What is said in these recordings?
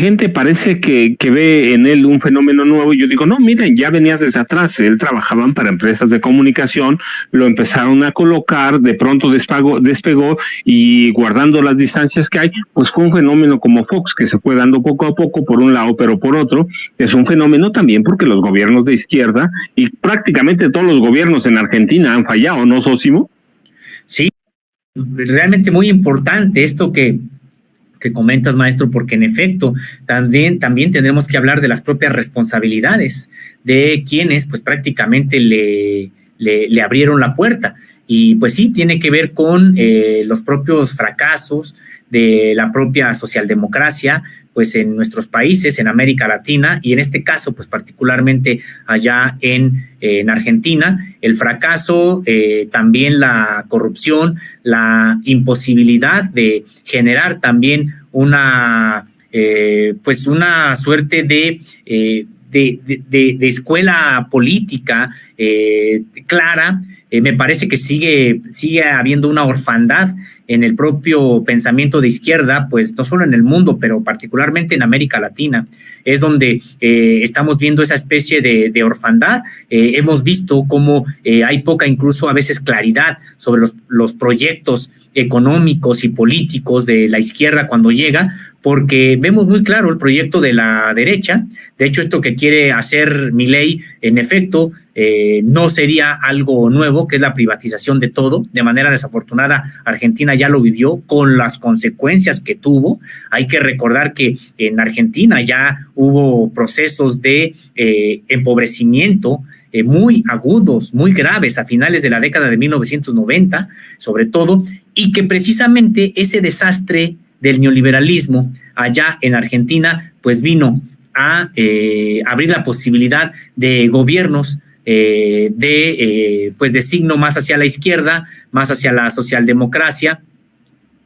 gente parece que ve en él un fenómeno nuevo, y yo digo, no, miren, ya venía desde atrás, él trabajaban para empresas de comunicación, lo empezaron a colocar, de pronto despegó, y guardando las distancias que hay, pues fue un fenómeno como Fox, que se fue dando poco a poco por un lado, pero por otro, es un fenómeno también porque los gobiernos de izquierda, y prácticamente todos los gobiernos en Argentina han fallado, ¿no, Sósimo? Sí, realmente muy importante esto que comentas, maestro, porque en efecto también tendremos que hablar de las propias responsabilidades de quienes pues prácticamente le abrieron la puerta. Y pues sí, tiene que ver con los propios fracasos de la propia socialdemocracia, pues en nuestros países, en América Latina, y en este caso, pues particularmente allá en Argentina, el fracaso, también la corrupción, la imposibilidad de generar también pues una suerte de escuela política clara. Me parece que sigue habiendo una orfandad en el propio pensamiento de izquierda, pues no solo en el mundo, pero particularmente en América Latina. Es donde estamos viendo esa especie de orfandad. Hemos visto cómo hay poca, incluso a veces, claridad sobre los proyectos económicos y políticos de la izquierda cuando llega, porque vemos muy claro el proyecto de la derecha. De hecho, esto que quiere hacer Milei, en efecto, no sería algo nuevo, que es la privatización de todo. De manera desafortunada, Argentina ya lo vivió con las consecuencias que tuvo. Hay que recordar que en Argentina ya hubo procesos de empobrecimiento muy agudos, muy graves a finales de la década de 1990, sobre todo, y que precisamente ese desastre del neoliberalismo allá en Argentina, pues vino a abrir la posibilidad de gobiernos pues de signo más hacia la izquierda, más hacia la socialdemocracia,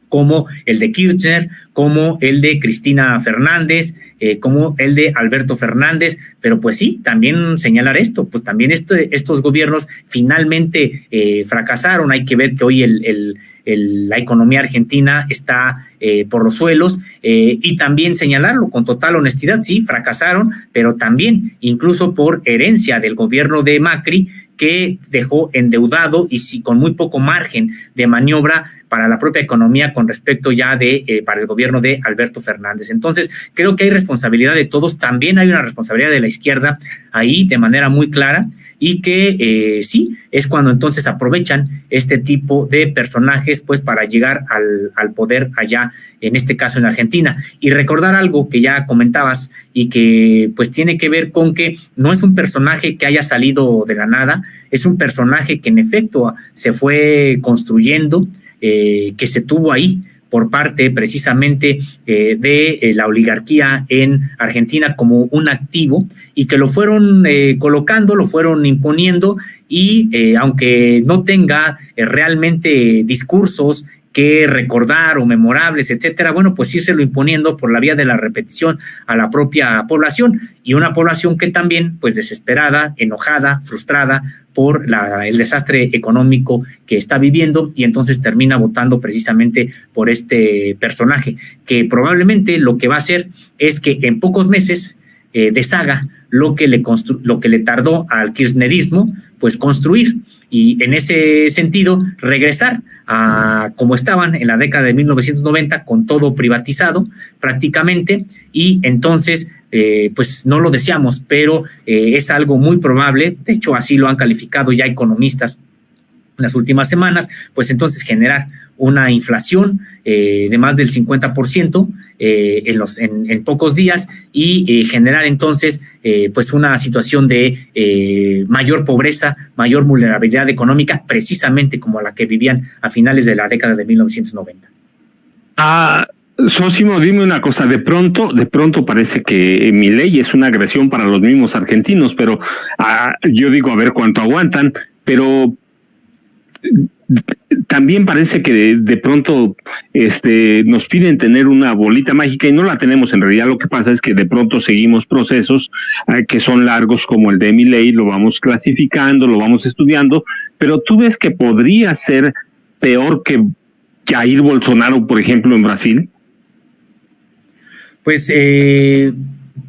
como el de Kirchner, como el de Cristina Fernández, como el de Alberto Fernández. Pero pues sí, también señalar esto, pues también estos gobiernos finalmente fracasaron. Hay que ver que hoy la economía argentina está por los suelos, y también señalarlo con total honestidad, sí, fracasaron, pero también incluso por herencia del gobierno de Macri, que dejó endeudado y sí, con muy poco margen de maniobra para la propia economía con respecto ya para el gobierno de Alberto Fernández. Entonces, creo que hay responsabilidad de todos, también hay una responsabilidad de la izquierda ahí de manera muy clara, y que sí, es cuando entonces aprovechan este tipo de personajes pues para llegar al poder allá, en este caso en Argentina. Y recordar algo que ya comentabas y que pues tiene que ver con que no es un personaje que haya salido de la nada, es un personaje que en efecto se fue construyendo, que se tuvo ahí por parte precisamente de la oligarquía en Argentina como un activo, y que lo fueron colocando, lo fueron imponiendo, y aunque no tenga realmente discursos que recordar o memorables, etcétera, bueno, pues írselo imponiendo por la vía de la repetición a la propia población, y una población que también, pues desesperada, enojada, frustrada por el desastre económico que está viviendo, y entonces termina votando precisamente por este personaje, que probablemente lo que va a hacer es que en pocos meses deshaga lo que le tardó al kirchnerismo pues construir, y en ese sentido regresar a como estaban en la década de 1990, con todo privatizado prácticamente. Y entonces pues no lo deseamos, pero es algo muy probable. De hecho, así lo han calificado ya economistas en las últimas semanas, pues entonces generar una inflación de más del 50% en pocos días, y generar entonces pues una situación de mayor pobreza, mayor vulnerabilidad económica, precisamente como la que vivían a finales de la década de 1990. Sósimo, dime una cosa, de pronto parece que Milei es una agresión para los mismos argentinos, pero yo digo, a ver cuánto aguantan, pero también parece que de pronto nos piden tener una bolita mágica, y no la tenemos. En realidad lo que pasa es que de pronto seguimos procesos que son largos, como el de Milei, lo vamos clasificando, lo vamos estudiando, pero tú ves que podría ser peor que Jair Bolsonaro, por ejemplo, en Brasil. Pues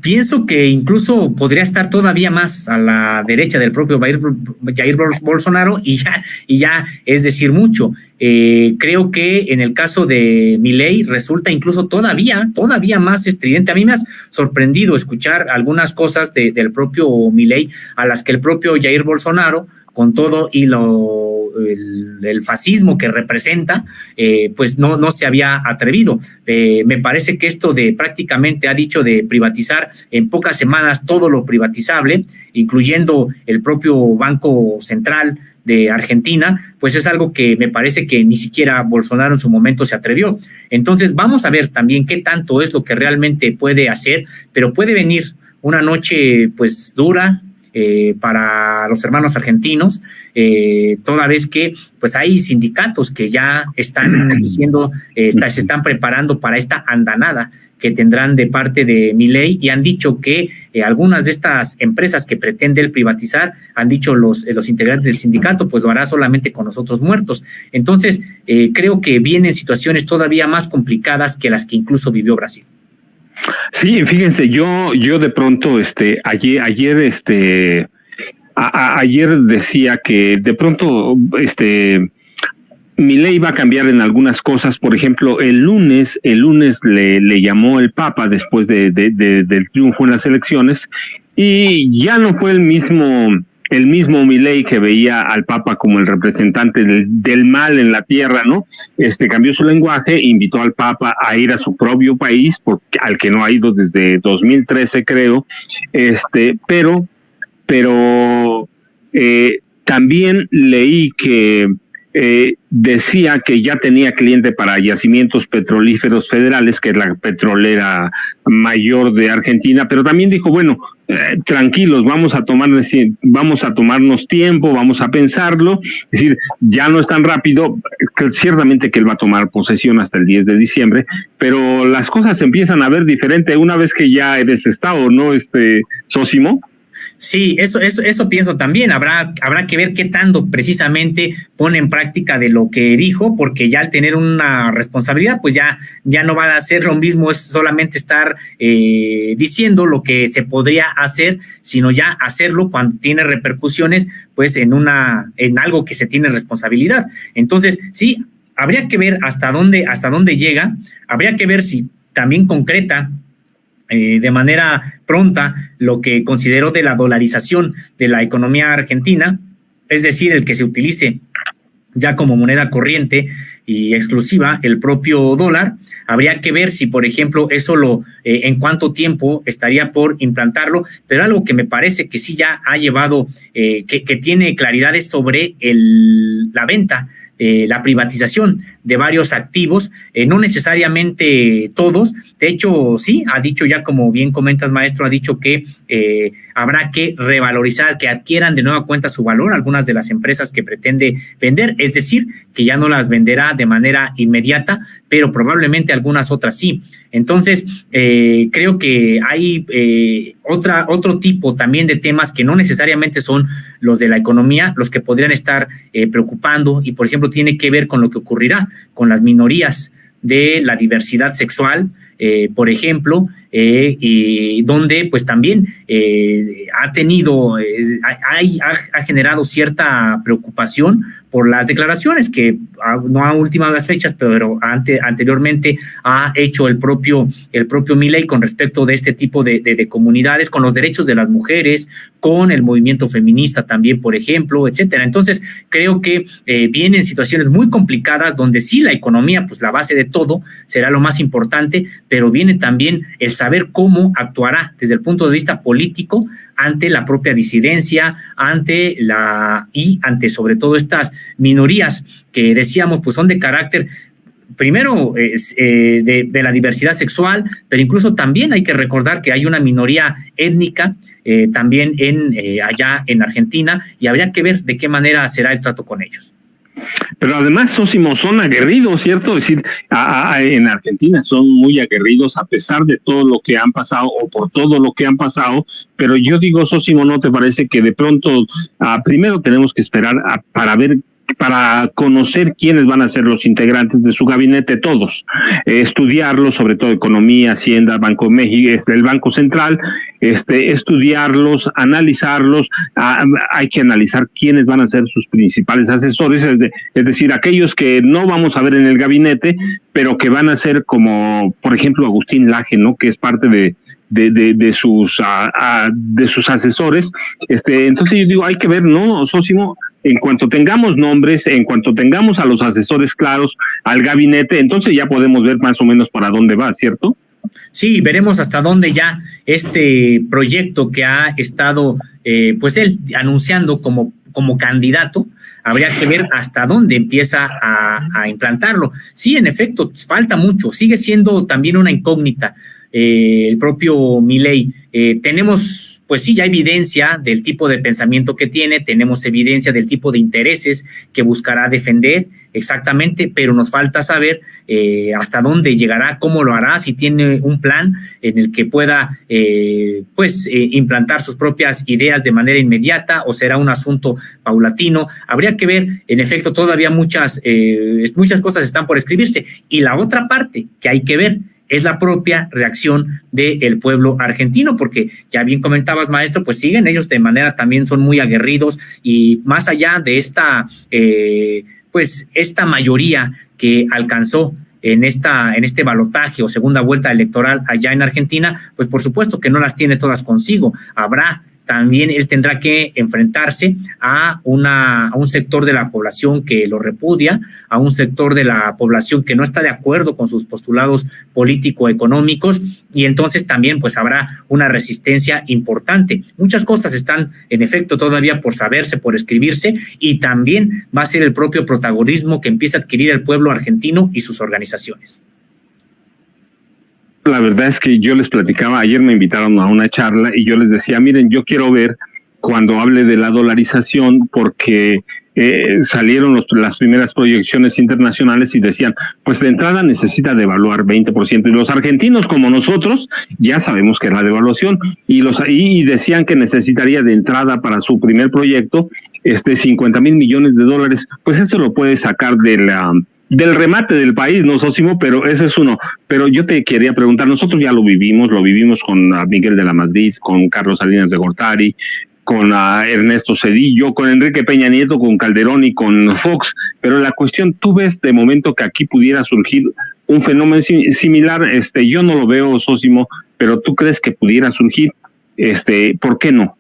pienso que incluso podría estar todavía más a la derecha del propio Jair Bolsonaro y ya es decir mucho. Creo que en el caso de Milei resulta incluso todavía más estridente. A mí me ha sorprendido escuchar algunas cosas del propio Milei a las que el propio Jair Bolsonaro, con todo y el fascismo que representa, pues no se había atrevido. Me parece que esto de prácticamente ha dicho de privatizar en pocas semanas todo lo privatizable, incluyendo el propio Banco Central de Argentina, pues es algo que me parece que ni siquiera Bolsonaro en su momento se atrevió. Entonces vamos a ver también qué tanto es lo que realmente puede hacer, pero puede venir una noche pues dura, para los hermanos argentinos, toda vez que pues hay sindicatos que ya están diciendo, se están preparando para esta andanada que tendrán de parte de Milei, y han dicho que algunas de estas empresas que pretende él privatizar, han dicho los integrantes del sindicato, pues lo hará solamente con nosotros muertos. Entonces, creo que vienen situaciones todavía más complicadas que las que incluso vivió Brasil. Sí, fíjense, yo de pronto, ayer decía que de pronto, Milei va a cambiar en algunas cosas. Por ejemplo, el lunes le llamó el Papa después del triunfo en las elecciones, y ya no fue el mismo Milei que veía al Papa como el representante del mal en la tierra, ¿no? Cambió su lenguaje, invitó al Papa a ir a su propio país, al que no ha ido desde 2013, creo, pero también leí que decía que ya tenía cliente para Yacimientos Petrolíferos Federales, que es la petrolera mayor de Argentina, pero también dijo, bueno, tranquilos, vamos a tomarnos tiempo, vamos a pensarlo, es decir, ya no es tan rápido, ciertamente que él va a tomar posesión hasta el 10 de diciembre, pero las cosas se empiezan a ver diferente una vez que ya eres Estado, ¿no, Sósimo? Sí, eso pienso también. Habrá que ver qué tanto precisamente pone en práctica de lo que dijo, porque ya al tener una responsabilidad, pues ya no va a ser lo mismo, es solamente estar diciendo lo que se podría hacer, sino ya hacerlo cuando tiene repercusiones, pues en algo que se tiene responsabilidad. Entonces, sí, habría que ver hasta dónde llega, habría que ver si también concreta de manera pronta lo que consideró de la dolarización de la economía argentina, es decir, el que se utilice ya como moneda corriente y exclusiva el propio dólar. Habría que ver si, por ejemplo, eso en cuánto tiempo estaría por implantarlo, pero algo que me parece que sí ya ha llevado, que tiene claridades sobre la venta, la privatización de varios activos, no necesariamente todos. De hecho, sí, ha dicho ya, como bien comentas, maestro, ha dicho que habrá que revalorizar, que adquieran de nueva cuenta su valor algunas de las empresas que pretende vender, es decir, que ya no las venderá de manera inmediata, pero probablemente algunas otras sí. Entonces, creo que hay otro tipo también de temas que no necesariamente son los de la economía, los que podrían estar preocupando, y por ejemplo tiene que ver con lo que ocurrirá con las minorías de la diversidad sexual, por ejemplo, y donde pues también ha generado cierta preocupación por las declaraciones que no a últimas fechas, pero anteriormente ha hecho el propio Milei con respecto de este tipo de comunidades, con los derechos de las mujeres, con el movimiento feminista también, por ejemplo, etcétera. Entonces, creo que vienen situaciones muy complicadas donde sí la economía, pues la base de todo, será lo más importante, pero viene también el saber cómo actuará desde el punto de vista político ante la propia disidencia, ante sobre todo estas minorías que decíamos pues son de carácter, primero de la diversidad sexual, pero incluso también hay que recordar que hay una minoría étnica también allá en Argentina, y habría que ver de qué manera será el trato con ellos. Pero además, Sósimo, son aguerridos, ¿cierto? Es decir, en Argentina son muy aguerridos a pesar de todo lo que han pasado o por todo lo que han pasado. Pero yo digo, Sósimo, ¿no te parece que de pronto primero tenemos que esperar para ver para conocer quiénes van a ser los integrantes de su gabinete, todos, estudiarlos, sobre todo economía, hacienda, Banco de México, el Banco Central, estudiarlos, analizarlos, hay que analizar quiénes van a ser sus principales asesores, es decir, aquellos que no vamos a ver en el gabinete, pero que van a ser como, por ejemplo, Agustín Laje, ¿no? Que es parte de sus asesores. Entonces yo digo, hay que ver, ¿no, Sósimo? En cuanto tengamos nombres, en cuanto tengamos a los asesores claros, al gabinete, entonces ya podemos ver más o menos para dónde va, ¿cierto? Sí, veremos hasta dónde ya este proyecto que ha estado, pues él anunciando como candidato, habría que ver hasta dónde empieza a implantarlo. Sí, en efecto, falta mucho, sigue siendo también una incógnita. El propio Milei, tenemos, pues sí, ya evidencia del tipo de pensamiento que tiene, tenemos evidencia del tipo de intereses que buscará defender exactamente, pero nos falta saber hasta dónde llegará, cómo lo hará, si tiene un plan en el que pueda implantar sus propias ideas de manera inmediata o será un asunto paulatino. Habría que ver, en efecto, todavía muchas cosas están por escribirse. Y la otra parte que hay que ver es la propia reacción del pueblo argentino, porque ya bien comentabas, maestro, pues siguen ellos de manera también, son muy aguerridos, y más allá de esta mayoría que alcanzó en este balotaje o segunda vuelta electoral allá en Argentina, pues por supuesto que no las tiene todas consigo. También él tendrá que enfrentarse a un sector de la población que lo repudia, a un sector de la población que no está de acuerdo con sus postulados político-económicos, y entonces también pues habrá una resistencia importante. Muchas cosas están en efecto todavía por saberse, por escribirse, y también va a ser el propio protagonismo que empieza a adquirir el pueblo argentino y sus organizaciones. La verdad es que yo les platicaba, ayer me invitaron a una charla y yo les decía, miren, yo quiero ver cuando hable de la dolarización, porque salieron las primeras proyecciones internacionales y decían, pues de entrada necesita devaluar 20%, y los argentinos como nosotros ya sabemos que es la devaluación, y decían que necesitaría de entrada para su primer proyecto 50,000 millones de dólares, pues eso lo puede sacar del remate del país, ¿no, Sósimo? Pero ese es uno. Pero yo te quería preguntar, nosotros ya lo vivimos con Miguel de la Madrid, con Carlos Salinas de Gortari, con Ernesto Zedillo, con Enrique Peña Nieto, con Calderón y con Fox, pero la cuestión, ¿tú ves de momento que aquí pudiera surgir un fenómeno similar? Yo no lo veo, Sósimo, pero ¿tú crees que pudiera surgir? ¿Por qué no?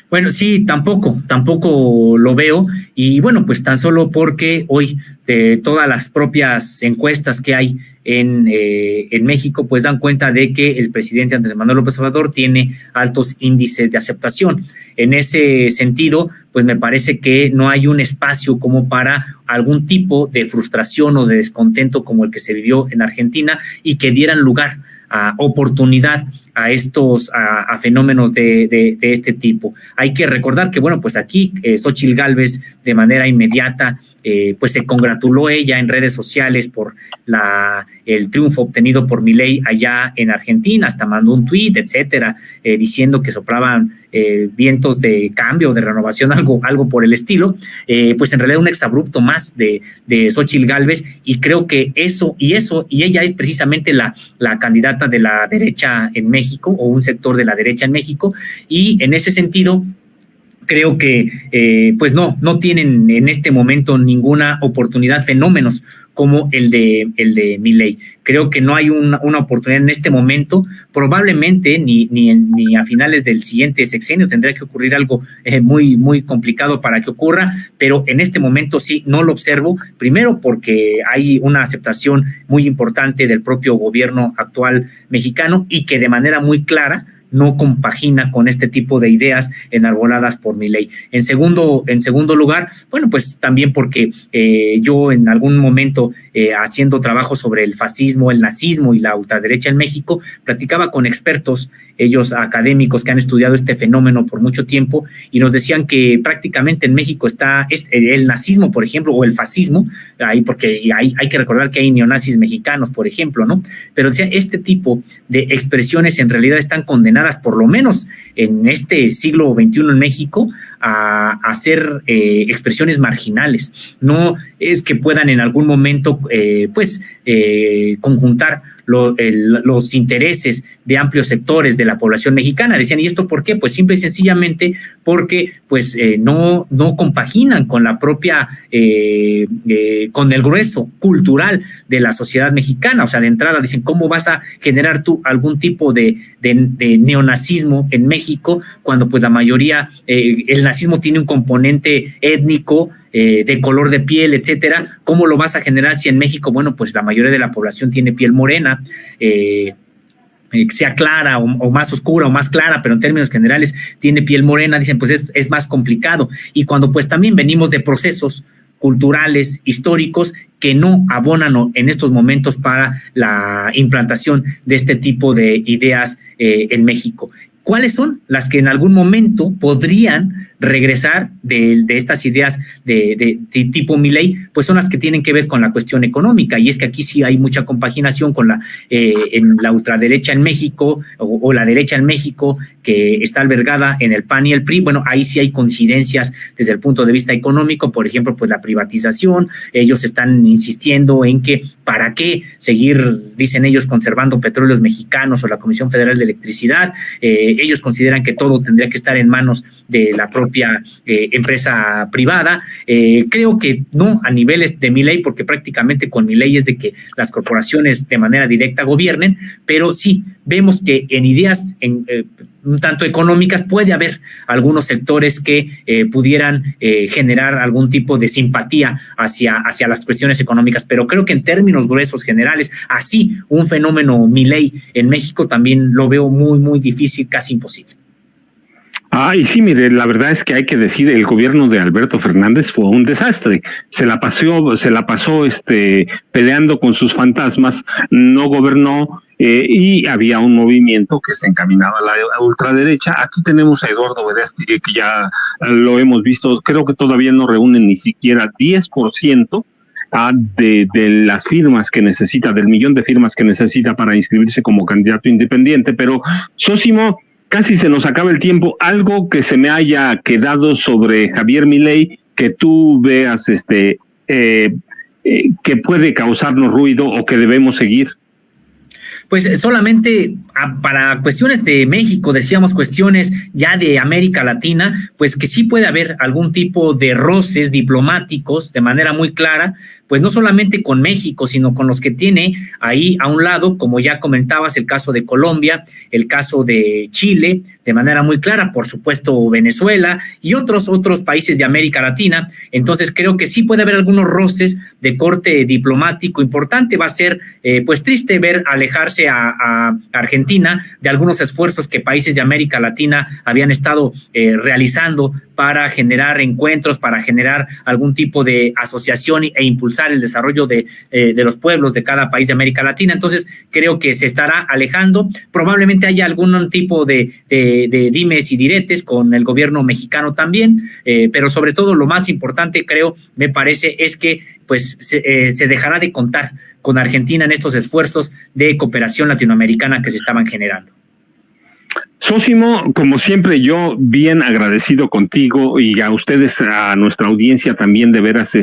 Bueno, sí, tampoco lo veo, y bueno, pues tan solo porque hoy de todas las propias encuestas que hay en México, pues dan cuenta de que el presidente Andrés Manuel López Obrador tiene altos índices de aceptación. En ese sentido, pues me parece que no hay un espacio como para algún tipo de frustración o de descontento como el que se vivió en Argentina, y que dieran lugar a oportunidad a estos a fenómenos de este tipo. Hay que recordar que, bueno, pues aquí Xóchitl Gálvez de manera inmediata pues se congratuló ella en redes sociales por el triunfo obtenido por Milei allá en Argentina, hasta mandó un tuit, etcétera, diciendo que soplaban vientos de cambio, de renovación, algo por el estilo. Pues en realidad un exabrupto más de Xóchitl Gálvez, y creo que y ella es precisamente la candidata de la derecha en México, o un sector de la derecha en México, y en ese sentido creo que pues no tienen en este momento ninguna oportunidad fenómenos como el de Milei. Creo que no hay una oportunidad en este momento, probablemente ni a finales del siguiente sexenio. Tendría que ocurrir algo muy, muy complicado para que ocurra, pero en este momento sí no lo observo, primero porque hay una aceptación muy importante del propio gobierno actual mexicano, y que de manera muy clara no compagina con este tipo de ideas enarboladas por Milei. En segundo lugar, bueno, pues también porque yo en algún momento haciendo trabajo sobre el fascismo, el nazismo y la ultraderecha en México, platicaba con expertos, ellos académicos que han estudiado este fenómeno por mucho tiempo, y nos decían que prácticamente en México está el nazismo, por ejemplo, o el fascismo, porque hay que recordar que hay neonazis mexicanos, por ejemplo, ¿no? Pero decía, este tipo de expresiones en realidad están condenadas destinadas, por lo menos en este siglo XXI en México, a hacer expresiones marginales. No es que puedan en algún momento conjuntar los intereses de amplios sectores de la población mexicana. Decían, ¿y esto por qué? Pues simple y sencillamente porque no compaginan con la propia, con el grueso cultural de la sociedad mexicana. O sea, de entrada dicen, ¿cómo vas a generar tú algún tipo de neonazismo en México cuando pues la mayoría, el nazismo tiene un componente étnico, de color de piel, etcétera? ¿Cómo lo vas a generar si en México, bueno, pues la mayoría de la población tiene piel morena, sea clara o más oscura o más clara, pero en términos generales tiene piel morena? Dicen, pues es más complicado. Y cuando pues también venimos de procesos culturales, históricos, que no abonan en estos momentos para la implantación de este tipo de ideas en México. ¿Cuáles son las que en algún momento podrían regresar de estas ideas de tipo Milei? Pues son las que tienen que ver con la cuestión económica, y es que aquí sí hay mucha compaginación con en la ultraderecha en México o la derecha en México, que está albergada en el PAN y el PRI. Bueno, ahí sí hay coincidencias desde el punto de vista económico. Por ejemplo, pues la privatización. Ellos están insistiendo en que para qué seguir, dicen ellos, conservando petróleos mexicanos o la Comisión Federal de Electricidad. Ellos consideran que todo tendría que estar en manos de la propia empresa privada. Creo que no a niveles de Milei, porque prácticamente con Milei es de que las corporaciones de manera directa gobiernen, pero sí vemos que en ideas un tanto económicas puede haber algunos sectores que pudieran generar algún tipo de simpatía hacia las cuestiones económicas, pero creo que en términos gruesos generales, así un fenómeno Milei en México también lo veo muy, muy difícil, casi imposible. Y sí, mire, la verdad es que hay que decir, el gobierno de Alberto Fernández fue un desastre. Se la pasó peleando con sus fantasmas, no gobernó, y había un movimiento que se encaminaba a la ultraderecha. Aquí tenemos a Eduardo Verástegui, que ya lo hemos visto, creo que todavía no reúne ni siquiera 10% de las firmas que necesita, del millón de firmas que necesita para inscribirse como candidato independiente. Pero, Sósimo, casi se nos acaba el tiempo. Algo que se me haya quedado sobre Javier Milei, que tú veas que puede causarnos ruido o que debemos seguir. Pues solamente para cuestiones de México, decíamos cuestiones ya de América Latina, pues que sí puede haber algún tipo de roces diplomáticos de manera muy clara, pues no solamente con México, sino con los que tiene ahí a un lado, como ya comentabas, el caso de Colombia, el caso de Chile, de manera muy clara, por supuesto Venezuela y otros países de América Latina. Entonces creo que sí puede haber algunos roces de corte diplomático importante. Va a ser pues triste ver alejarse a Argentina de algunos esfuerzos que países de América Latina habían estado realizando para generar encuentros, para generar algún tipo de asociación e impulsar el desarrollo de los pueblos de cada país de América Latina. Entonces creo que se estará alejando. Probablemente haya algún tipo de dimes y diretes con el gobierno mexicano también, pero sobre todo lo más importante, creo, me parece, es que pues se dejará de contar con Argentina en estos esfuerzos de cooperación latinoamericana que se estaban generando. Sósimo, como siempre, yo bien agradecido contigo, y a ustedes, a nuestra audiencia también, de veras,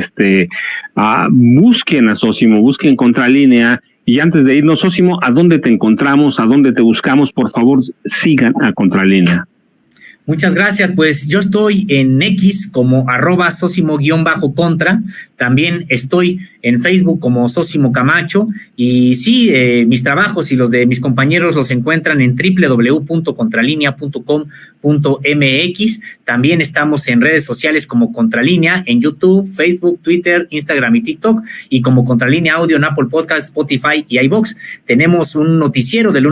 busquen a Sósimo, busquen Contralínea. Y antes de irnos, Sósimo, ¿a dónde te encontramos? ¿A dónde te buscamos? Por favor, sigan a Contralínea. Muchas gracias. Pues yo estoy en X como @Sósimo_contra. También estoy en Facebook como Sósimo Camacho. Y sí, mis trabajos y los de mis compañeros los encuentran en www.contralinea.com.mx. También estamos en redes sociales como Contralínea, en YouTube, Facebook, Twitter, Instagram y TikTok, y como Contralínea Audio en Apple Podcast, Spotify y iVoox. Tenemos un noticiero de lunes